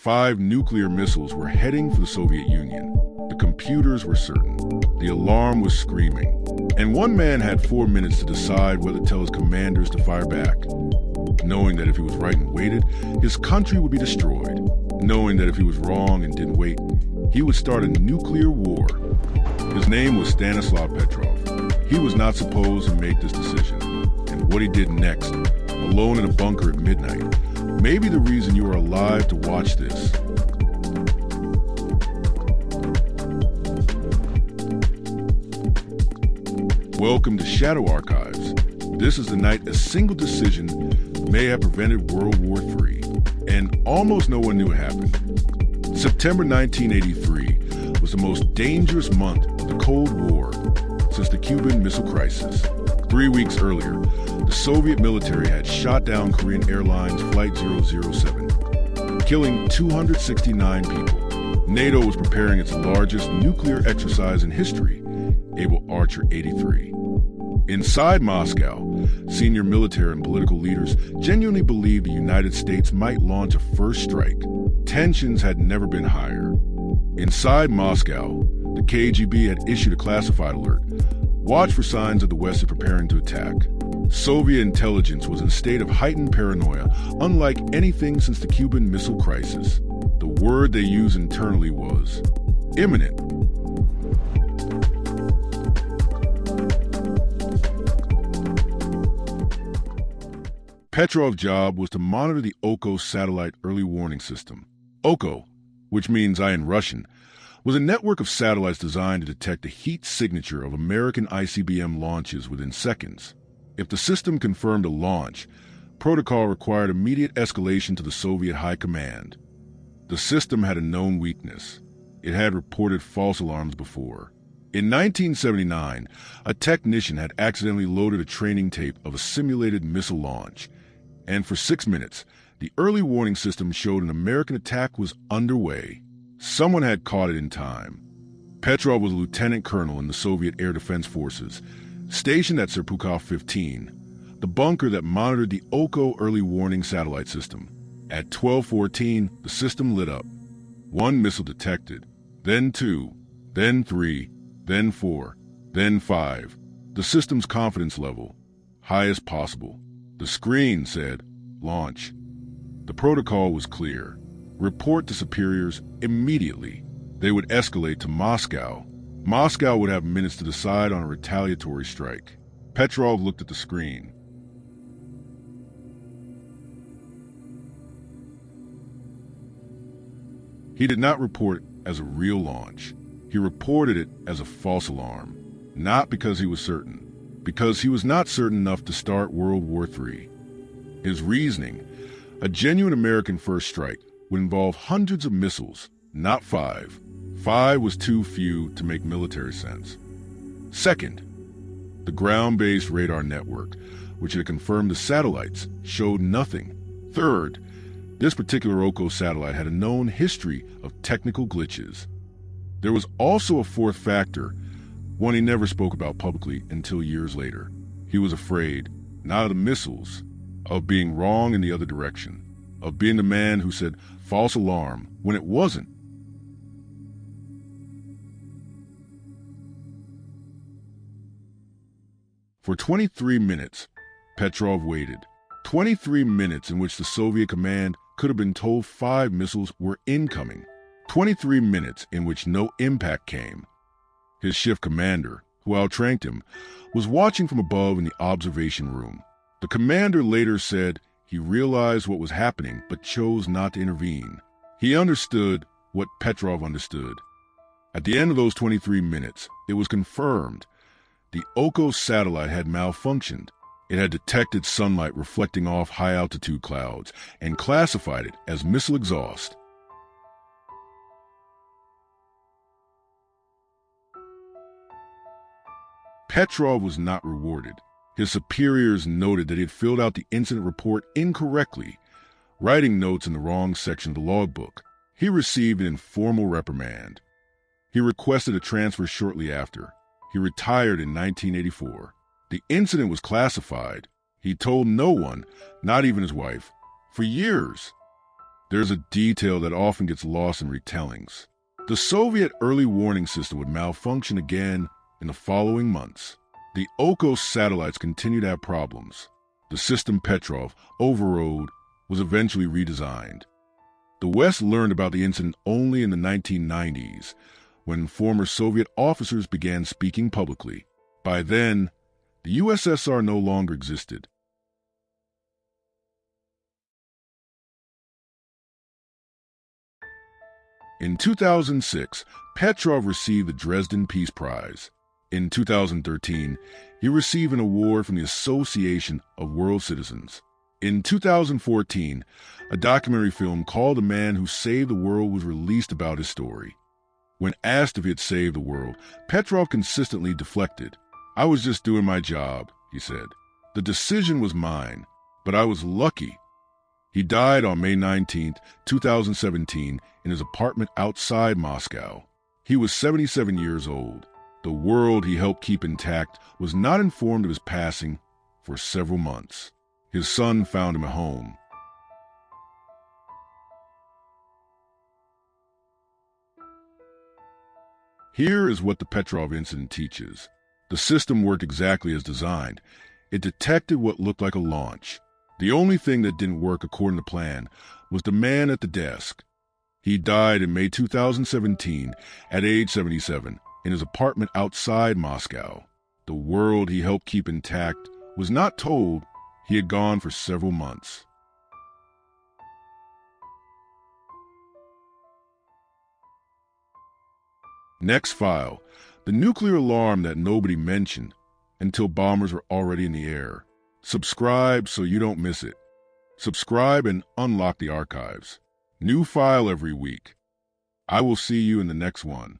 5 nuclear missiles were heading for the Soviet Union. The computers were certain. The alarm was screaming. And one man had 4 minutes to decide whether to tell his commanders to fire back. Knowing that if he was right and waited, his country would be destroyed. Knowing that if he was wrong and didn't wait, he would start a nuclear war. His name was Stanislav Petrov. He was not supposed to make this decision. And what he did next, alone in a bunker at midnight, may be the reason you are alive to watch this. Welcome to ShadowArchives. This is the night a single decision may have prevented World War III, and almost no one knew it happened. September 1983 was the most dangerous month of the Cold War since the Cuban Missile Crisis. 3 weeks earlier, the Soviet military had shot down Korean Airlines Flight 007, killing 269 people. NATO was preparing its largest nuclear exercise in history, Able Archer 83. Inside Moscow, senior military and political leaders genuinely believed the United States might launch a first strike. Tensions had never been higher. Inside Moscow, the KGB had issued a classified alert. Watch for signs that the West is preparing to attack. Soviet intelligence was in a state of heightened paranoia, unlike anything since the Cuban Missile Crisis. The word they used internally was imminent. Petrov's job was to monitor the OKO satellite early warning system. OKO, which means eye in Russian, was a network of satellites designed to detect the heat signature of American ICBM launches within seconds. If the system confirmed a launch, protocol required immediate escalation to the Soviet High Command. The system had a known weakness. It had reported false alarms before. In 1979, a technician had accidentally loaded a training tape of a simulated missile launch, and for 6 minutes, the early warning system showed an American attack was underway. Someone had caught it in time. Petrov was a lieutenant colonel in the Soviet Air Defense Forces, stationed at Serpukhov 15, the bunker that monitored the OKO early warning satellite system. At 12:14, the system lit up. 1 missile detected, then 2, then 3, then 4, then 5. The system's confidence level, highest possible. The screen said, launch. The protocol was clear. Report to superiors immediately. They would escalate to Moscow. Moscow would have minutes to decide on a retaliatory strike. Petrov looked at the screen. He did not report it as a real launch. He reported it as a false alarm, not because he was certain, because he was not certain enough to start World War III. His reasoning, a genuine American first strike, would involve hundreds of missiles, not 5. 5 was too few to make military sense. Second, the ground-based radar network, which had confirmed the satellites, showed nothing. Third, this particular OKO satellite had a known history of technical glitches. There was also a fourth factor, one he never spoke about publicly until years later. He was afraid, not of the missiles, of being wrong in the other direction, of being the man who said false alarm when it wasn't. For 23 minutes, Petrov waited. 23 minutes in which the Soviet command could have been told 5 missiles were incoming. 23 minutes in which no impact came. His shift commander, who outranked him, was watching from above in the observation room. The commander later said he realized what was happening but chose not to intervene. He understood what Petrov understood. At the end of those 23 minutes, it was confirmed. The OKO satellite had malfunctioned. It had detected sunlight reflecting off high-altitude clouds and classified it as missile exhaust. Petrov was not rewarded. His superiors noted that he had filled out the incident report incorrectly, writing notes in the wrong section of the logbook. He received an informal reprimand. He requested a transfer shortly after. He retired in 1984. The incident was classified. He told no one, not even his wife, for years. There's a detail that often gets lost in retellings. The Soviet early warning system would malfunction again in the following months. The Okos satellites continued to have problems. The system Petrov overrode was eventually redesigned. The West learned about the incident only in the 1990s, when former Soviet officers began speaking publicly. By then, the USSR no longer existed. In 2006, Petrov received the Dresden Peace Prize. In 2013, he received an award from the Association of World Citizens. In 2014, a documentary film called The Man Who Saved the World was released about his story. When asked if he had saved the world, Petrov consistently deflected. "I was just doing my job," he said. "The decision was mine, but I was lucky." He died on May 19, 2017, in his apartment outside Moscow. He was 77 years old. The world he helped keep intact was not informed of his passing for several months. His son found him at home. Here is what the Petrov incident teaches. The system worked exactly as designed. It detected what looked like a launch. The only thing that didn't work according to plan was the man at the desk. He died in May 2017 at age 77 in his apartment outside Moscow. The world he helped keep intact was not told he had gone for several months. Next file, the nuclear alarm that nobody mentioned until bombers were already in the air. Subscribe so you don't miss it. Subscribe and unlock the archives. New file every week. I will see you in the next one.